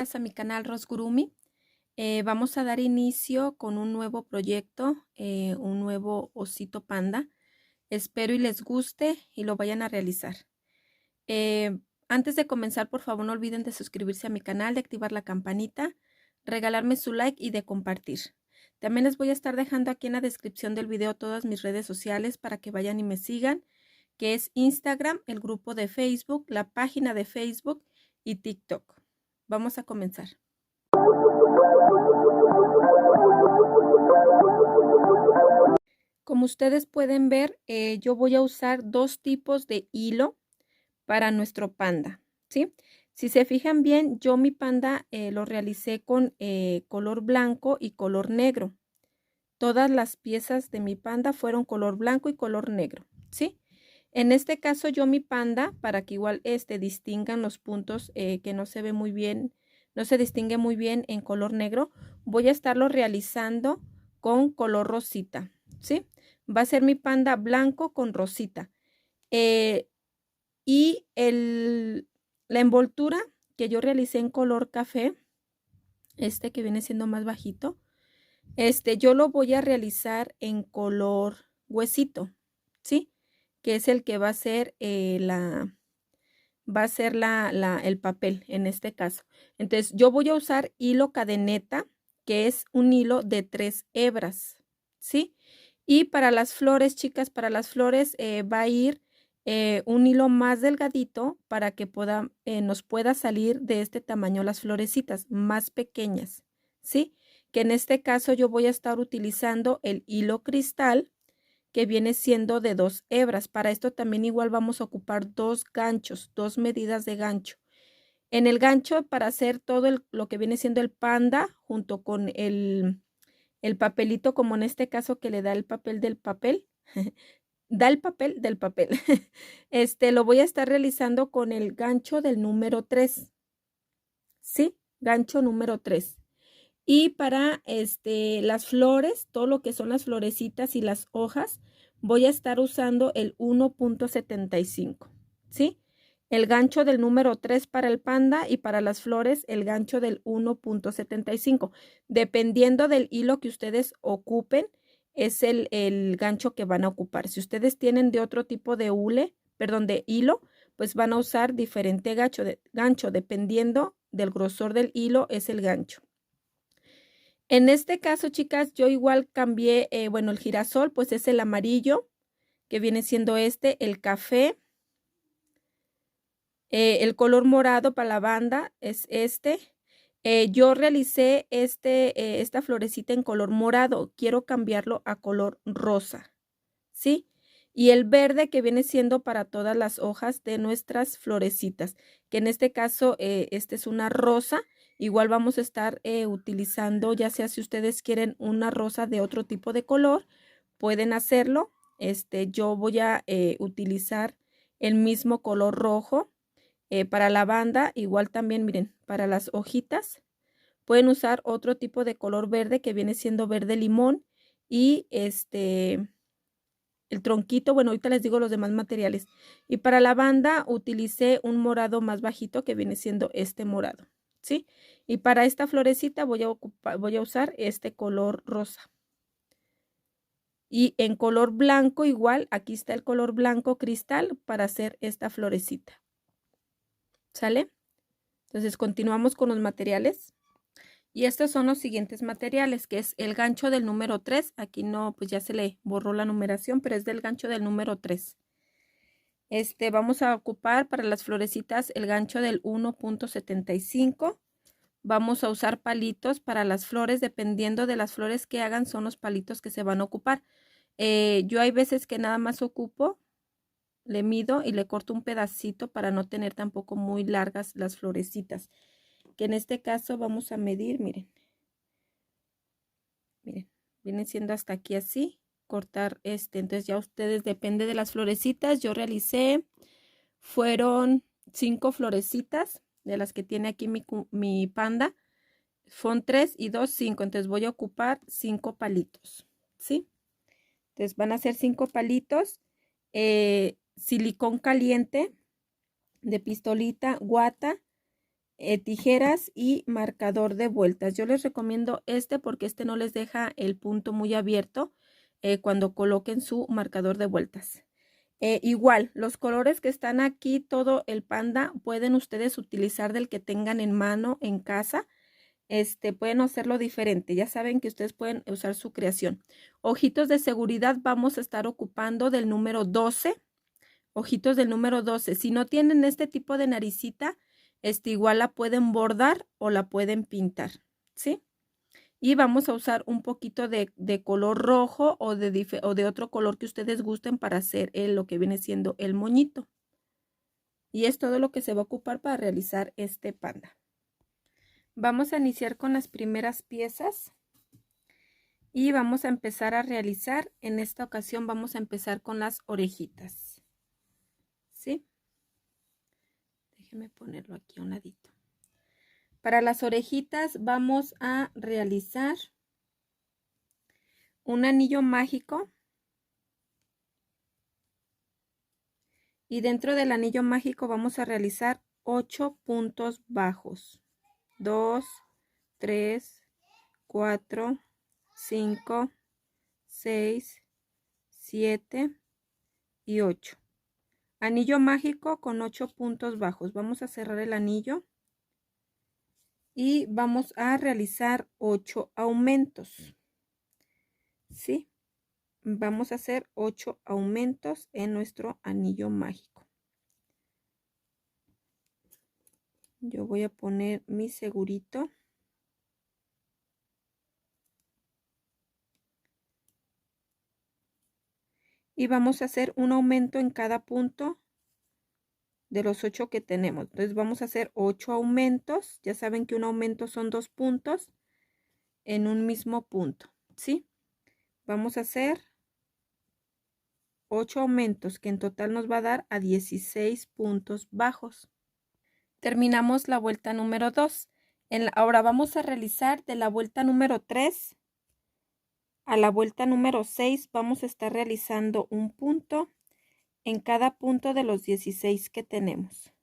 días a mi canal Rosgurumi. Vamos a dar inicio con un nuevo proyecto, un nuevo osito panda. Espero y les guste y lo vayan a realizar. Antes de comenzar, por favor, no olviden de suscribirse a mi canal, de activar la campanita, regalarme su like y de compartir. También les voy a estar dejando aquí en la descripción del video todas mis redes sociales para que vayan y me sigan, que es Instagram, el grupo de Facebook, la página de Facebook y TikTok. Vamos a comenzar. Como ustedes pueden ver, yo voy a usar dos tipos de hilo para nuestro panda, ¿sí? Si se fijan bien, yo mi panda lo realicé con color blanco y color negro. Todas las piezas de mi panda fueron color blanco y color negro, ¿sí? En este caso yo mi panda, para que igual distingan los puntos que no se ve muy bien, no se distingue muy bien en color negro, voy a estarlo realizando con color rosita, ¿sí? Va a ser mi panda blanco con rosita. Y la envoltura que yo realicé en color café, que viene siendo más bajito, yo lo voy a realizar en color huesito, ¿sí? Que es el que va a ser el papel en este caso. Entonces yo voy a usar hilo cadeneta, que es un hilo de 3 hebras, ¿sí? Y para las flores, chicas, para las flores va a ir un hilo más delgadito para que nos pueda salir de este tamaño las florecitas más pequeñas, ¿sí? Que en este caso yo voy a estar utilizando el hilo cristal, que viene siendo de 2 hebras. Para esto también igual vamos a ocupar 2 ganchos, 2 medidas de gancho. En el gancho, para hacer todo lo que viene siendo el panda, junto con el papelito, como en este caso que le da el papel del papel, da el papel del papel. Lo voy a estar realizando con el gancho del número 3. ¿Sí? Gancho número 3. Y para las flores, todo lo que son las florecitas y las hojas, voy a estar usando el 1.75, ¿sí? El gancho del número 3 para el panda y para las flores el gancho del 1.75. Dependiendo del hilo que ustedes ocupen, es el gancho que van a ocupar. Si ustedes tienen de otro tipo de de hilo, pues van a usar diferente gancho. Dependiendo del grosor del hilo es el gancho. En este caso, chicas, yo igual cambié, bueno, el girasol, pues es el amarillo, que viene siendo el café. El color morado para la banda es yo realicé esta florecita en color morado. Quiero cambiarlo a color rosa, ¿sí? Y el verde que viene siendo para todas las hojas de nuestras florecitas, que en este caso, es una rosa. Igual vamos a estar utilizando, ya sea si ustedes quieren una rosa de otro tipo de color, pueden hacerlo. Yo voy a utilizar el mismo color rojo para la banda. Igual también, miren, para las hojitas pueden usar otro tipo de color verde que viene siendo verde limón. Y el tronquito, bueno, ahorita les digo los demás materiales. Y para la banda utilicé un morado más bajito que viene siendo este morado, ¿sí? Y para esta florecita voy a usar este color rosa. Y en color blanco igual, aquí está el color blanco cristal para hacer esta florecita. ¿Sale? Entonces continuamos con los materiales. Y estos son los siguientes materiales, que es el gancho del número 3. Aquí no, pues ya se le borró la numeración, pero es del gancho del número 3. Vamos a ocupar para las florecitas el gancho del 1.75. Vamos a usar palitos para las flores, dependiendo de las flores que hagan, son los palitos que se van a ocupar. Yo hay veces que nada más ocupo, le mido y le corto un pedacito para no tener tampoco muy largas las florecitas. Que en este caso vamos a medir, miren, viene siendo hasta aquí así, cortar entonces ya ustedes, depende de las florecitas. Yo realicé, fueron 5 florecitas de las que tiene aquí mi panda, son 3 y 2, 5, entonces voy a ocupar 5 palitos, ¿sí? Entonces van a ser 5 palitos, silicón caliente de pistolita, guata, tijeras y marcador de vueltas. Yo les recomiendo este porque este no les deja el punto muy abierto cuando coloquen su marcador de vueltas. Igual, los colores que están aquí, todo el panda, pueden ustedes utilizar del que tengan en mano en casa. Pueden hacerlo diferente. Ya saben que ustedes pueden usar su creación. Ojitos de seguridad vamos a estar ocupando del número 12. Ojitos del número 12. Si no tienen este tipo de naricita, igual la pueden bordar o la pueden pintar, ¿sí? Y vamos a usar un poquito de color rojo o de otro color que ustedes gusten para hacer lo que viene siendo el moñito. Y es todo lo que se va a ocupar para realizar este panda. Vamos a iniciar con las primeras piezas y vamos a empezar a realizar. En esta ocasión vamos a empezar con las orejitas, ¿sí? Déjenme ponerlo aquí a un ladito. Para las orejitas vamos a realizar un anillo mágico y dentro del anillo mágico vamos a realizar 8 puntos bajos. 2, 3, 4, 5, 6, 7 y 8. Anillo mágico con 8 puntos bajos. Vamos a cerrar el anillo y vamos a realizar 8 aumentos. ¿Sí? Vamos a hacer 8 aumentos en nuestro anillo mágico. Yo voy a poner mi segurito. Y vamos a hacer un aumento en cada punto de los 8 que tenemos. Entonces vamos a hacer 8 aumentos. Ya saben que un aumento son 2 puntos en un mismo punto, ¿sí? Vamos a hacer 8 aumentos que en total nos va a dar a 16 puntos bajos. Terminamos la vuelta número 2. Ahora vamos a realizar de la vuelta número 3 a la vuelta número 6. Vamos a estar realizando un punto en cada punto de los 16 que tenemos.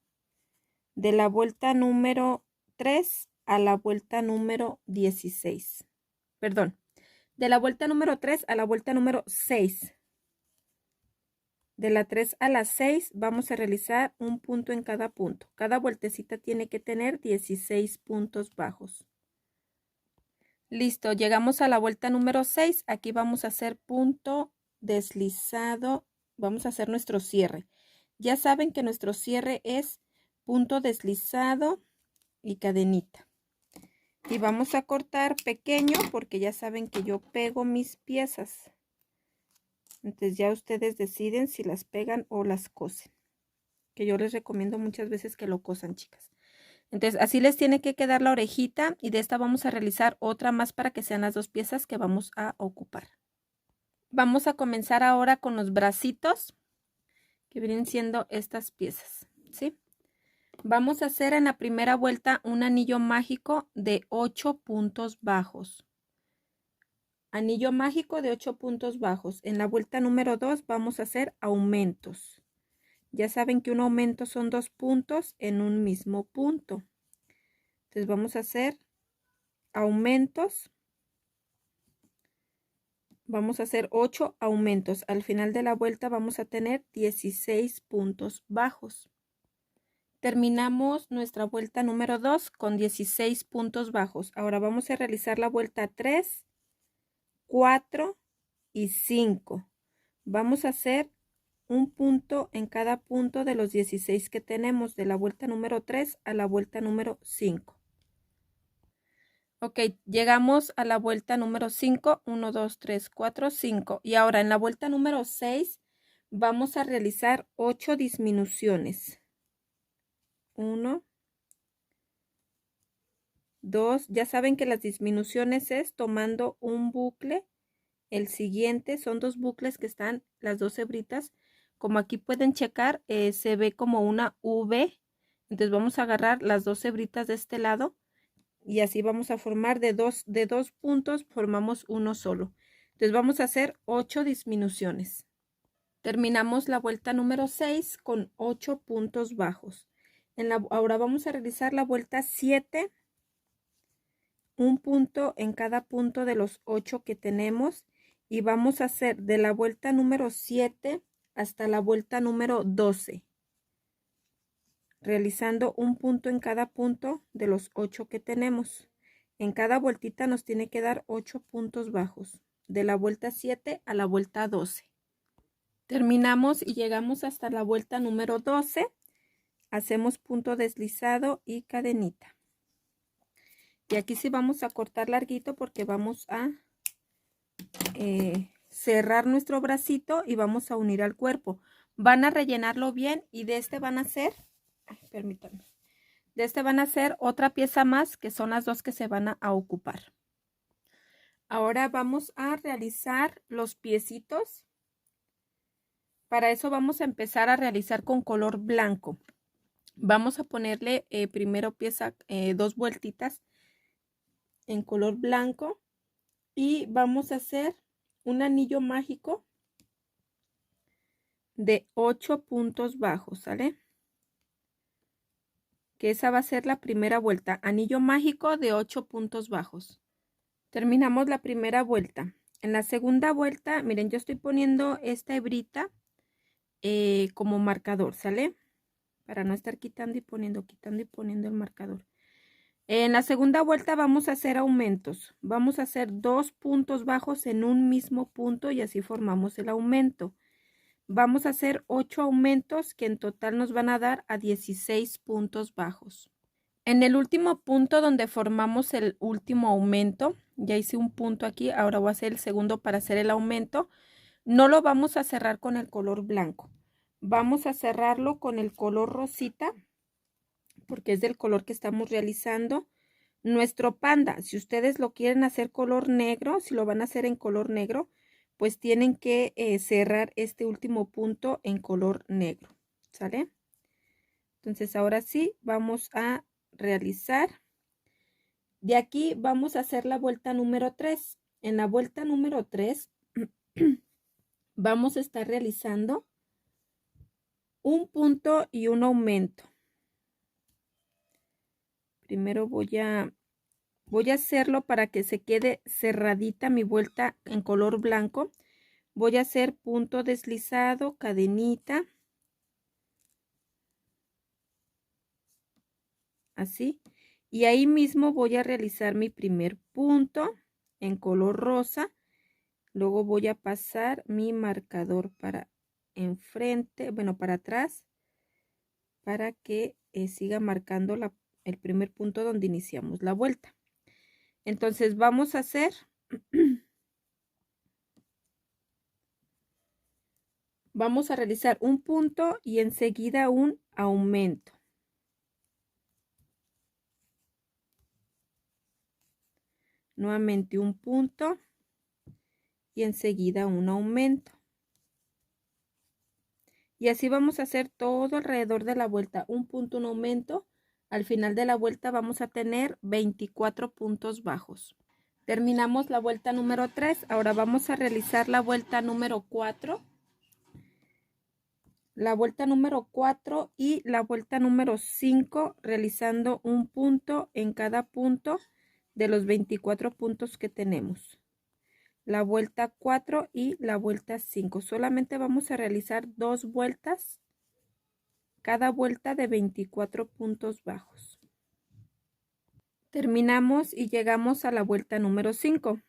De la vuelta número 3 a la vuelta número 16. Perdón, de la vuelta número 3 a la vuelta número 6. De la 3 a la 6 vamos a realizar un punto en cada punto. Cada vueltecita tiene que tener 16 puntos bajos. Listo, llegamos a la vuelta número 6. Aquí vamos a hacer punto deslizado. Vamos a hacer nuestro cierre. Ya saben que nuestro cierre es punto deslizado y cadenita. Y vamos a cortar pequeño porque ya saben que yo pego mis piezas. Entonces ya ustedes deciden si las pegan o las cosen. Que yo les recomiendo muchas veces que lo cosan, chicas. Entonces así les tiene que quedar la orejita y de esta vamos a realizar otra más para que sean las 2 piezas que vamos a ocupar. Vamos a comenzar ahora con los bracitos que vienen siendo estas piezas, ¿sí? Vamos a hacer en la primera vuelta un anillo mágico de 8 puntos bajos. Anillo mágico de 8 puntos bajos. En la vuelta número 2 vamos a hacer aumentos. Ya saben que un aumento son 2 puntos en un mismo punto. Entonces vamos a hacer aumentos. Vamos a hacer 8 aumentos. Al final de la vuelta vamos a tener 16 puntos bajos. Terminamos nuestra vuelta número 2 con 16 puntos bajos. Ahora vamos a realizar la vuelta 3, 4 y 5. Vamos a hacer un punto en cada punto de los 16 que tenemos de la vuelta número 3 a la vuelta número 5. Ok, llegamos a la vuelta número 5, 1, 2, 3, 4, 5. Y ahora en la vuelta número 6 vamos a realizar 8 disminuciones. 1, 2, ya saben que las disminuciones es tomando un bucle. El siguiente son 2 bucles que están las 2 hebritas. Como aquí pueden checar, se ve como una V. Entonces vamos a agarrar las 2 hebritas de este lado. Y así vamos a formar de dos puntos, formamos uno solo. Entonces vamos a hacer 8 disminuciones. Terminamos la vuelta número 6 con 8 puntos bajos. Ahora vamos a realizar la vuelta 7, un punto en cada punto de los 8 que tenemos, y vamos a hacer de la vuelta número 7 hasta la vuelta número 12, realizando un punto en cada punto de los 8 que tenemos. En cada vueltita nos tiene que dar 8 puntos bajos, de la vuelta 7 a la vuelta 12. Terminamos y llegamos hasta la vuelta número 12. Hacemos punto deslizado y cadenita. Y aquí sí vamos a cortar larguito porque vamos a cerrar nuestro bracito y vamos a unir al cuerpo. Van a rellenarlo bien y de este van a hacer, permítanme, de este van a hacer otra pieza más, que son las dos que se van a ocupar. Ahora vamos a realizar los piecitos. Para eso vamos a empezar a realizar con color blanco. Vamos a ponerle primero pieza, 2 vueltitas en color blanco, y vamos a hacer un anillo mágico de 8 puntos bajos, ¿sale? Que esa va a ser la primera vuelta, anillo mágico de 8 puntos bajos. Terminamos la primera vuelta. En la segunda vuelta, miren, yo estoy poniendo esta hebrita como marcador, ¿sale? Para no estar quitando y poniendo el marcador. En la segunda vuelta vamos a hacer aumentos. Vamos a hacer 2 puntos bajos en un mismo punto y así formamos el aumento. Vamos a hacer 8 aumentos que en total nos van a dar a 16 puntos bajos. En el último punto donde formamos el último aumento, ya hice un punto aquí, ahora voy a hacer el segundo para hacer el aumento. No lo vamos a cerrar con el color blanco. Vamos a cerrarlo con el color rosita, porque es del color que estamos realizando nuestro panda. Si ustedes lo quieren hacer color negro, si lo van a hacer en color negro, pues tienen que cerrar este último punto en color negro, ¿sale? Entonces ahora sí vamos a realizar. De aquí vamos a hacer la vuelta número 3. En la vuelta número 3 vamos a estar realizando un punto y un aumento. Primero voy a hacerlo para que se quede cerradita mi vuelta en color blanco. Voy a hacer punto deslizado, cadenita, así, y ahí mismo voy a realizar mi primer punto en color rosa. Luego voy a pasar mi marcador para enfrente, bueno, para atrás, para que siga marcando el primer punto donde iniciamos la vuelta. Entonces vamos a hacer vamos a realizar un punto y enseguida un aumento. Nuevamente un punto y enseguida un aumento. Y así vamos a hacer todo alrededor de la vuelta, un punto, un aumento. Al final de la vuelta vamos a tener 24 puntos bajos. Terminamos la vuelta número 3. Ahora vamos a realizar la vuelta número 4. La vuelta número 4 y la vuelta número 5, realizando un punto en cada punto de los 24 puntos que tenemos. La vuelta 4 y la vuelta 5. Solamente vamos a realizar 2 vueltas, cada vuelta de 24 puntos bajos. Terminamos y llegamos a la vuelta número 5.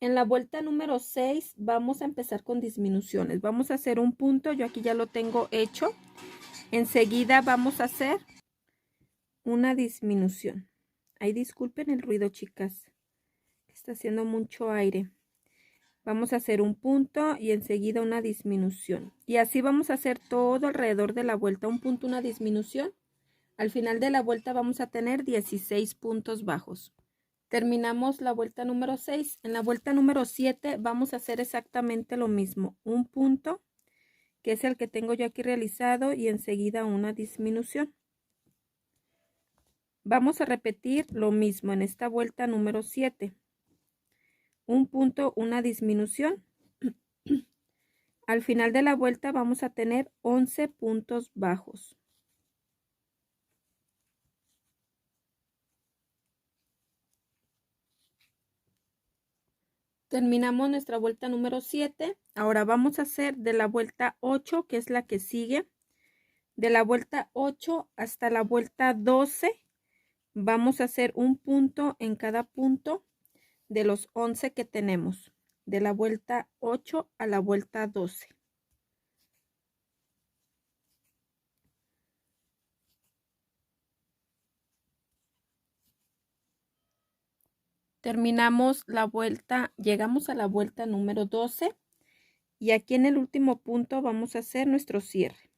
En la vuelta número 6 vamos a empezar con disminuciones. Vamos a hacer un punto, yo aquí ya lo tengo hecho. Enseguida vamos a hacer una disminución. Ay, disculpen el ruido, chicas. Está haciendo mucho aire. Vamos a hacer un punto y enseguida una disminución. Y así vamos a hacer todo alrededor de la vuelta. Un punto, una disminución. Al final de la vuelta vamos a tener 16 puntos bajos. Terminamos la vuelta número 6. En la vuelta número 7 vamos a hacer exactamente lo mismo. Un punto, que es el que tengo yo aquí realizado, y enseguida una disminución. Vamos a repetir lo mismo en esta vuelta número 7. Un punto, una disminución. Al final de la vuelta vamos a tener 11 puntos bajos. Terminamos nuestra vuelta número 7. Ahora vamos a hacer de la vuelta 8, que es la que sigue. De la vuelta 8 hasta la vuelta 12, vamos a hacer un punto en cada punto de los 11 que tenemos. De la vuelta 8 a la vuelta 12. Terminamos la vuelta, llegamos a la vuelta número 12 y aquí en el último punto vamos a hacer nuestro cierre.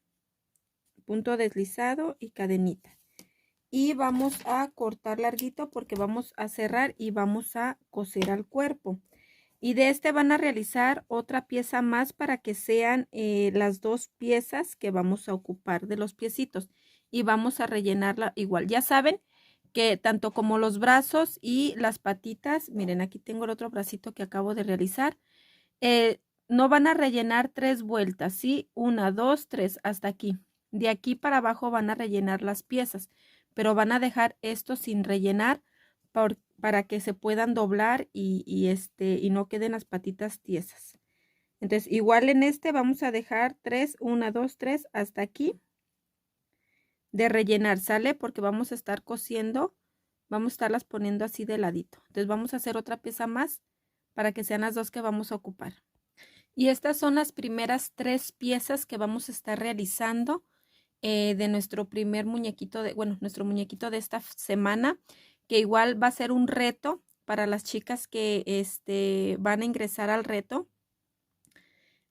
Punto deslizado y cadenita. Y vamos a cortar larguito porque vamos a cerrar y vamos a coser al cuerpo. Y de este van a realizar otra pieza más para que sean las dos piezas que vamos a ocupar de los piecitos. Y vamos a rellenarla igual. Ya saben que tanto como los brazos y las patitas, miren, aquí tengo el otro bracito que acabo de realizar, no van a rellenar 3 vueltas, ¿sí? 1, 2, 3, hasta aquí. De aquí para abajo van a rellenar las piezas, pero van a dejar esto sin rellenar para que se puedan doblar y no queden las patitas tiesas. Entonces, igual en este vamos a dejar 3, 1, 2, 3, hasta aquí de rellenar, ¿sale? Porque vamos a estar cosiendo, vamos a estarlas poniendo así de ladito. Entonces, vamos a hacer otra pieza más para que sean las dos que vamos a ocupar. Y estas son las primeras 3 piezas que vamos a estar realizando de nuestro primer muñequito, nuestro muñequito de esta semana, que igual va a ser un reto para las chicas que van a ingresar al reto.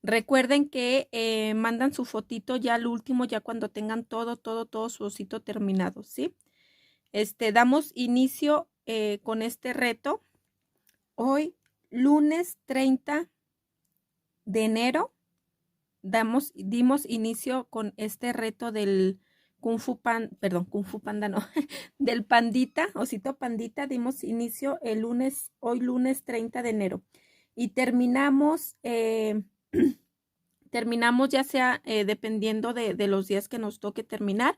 Recuerden que mandan su fotito ya al último, ya cuando tengan todo su osito terminado, ¿sí? Damos inicio con este reto hoy, lunes 30 de enero. Dimos inicio con este reto del Kung Fu Panda no, del pandita, osito pandita. Dimos inicio hoy lunes 30 de enero. Y terminamos, terminamos ya sea dependiendo de los días que nos toque terminar.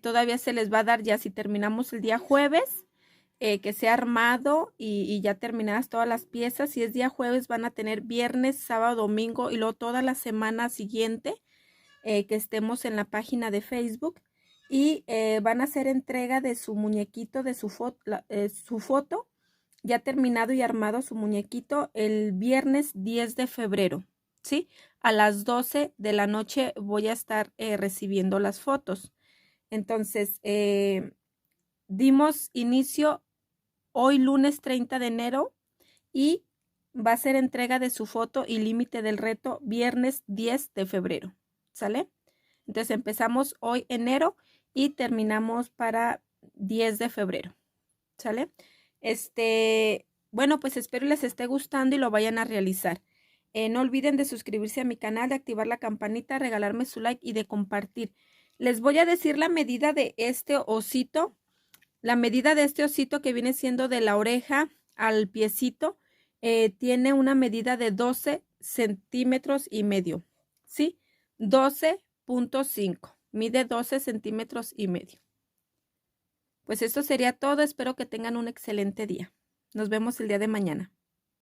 Todavía se les va a dar ya si terminamos el día jueves. Que sea armado y ya terminadas todas las piezas. Si es día jueves van a tener viernes, sábado, domingo y luego toda la semana siguiente que estemos en la página de Facebook y van a hacer entrega de su muñequito, de su foto ya terminado y armado su muñequito el viernes 10 de febrero, ¿sí? A las 12 de la noche voy a estar recibiendo las fotos. Entonces, dimos inicio hoy lunes 30 de enero y va a ser entrega de su foto y límite del reto viernes 10 de febrero, ¿sale? Entonces empezamos hoy enero y terminamos para 10 de febrero, ¿sale? Bueno, pues espero les esté gustando y lo vayan a realizar. No olviden de suscribirse a mi canal, de activar la campanita, regalarme su like y de compartir. Les voy a decir la medida de este osito. La medida de este osito que viene siendo de la oreja al piecito tiene una medida de 12 centímetros y medio, ¿sí? 12.5, mide 12 centímetros y medio. Pues esto sería todo, espero que tengan un excelente día. Nos vemos el día de mañana.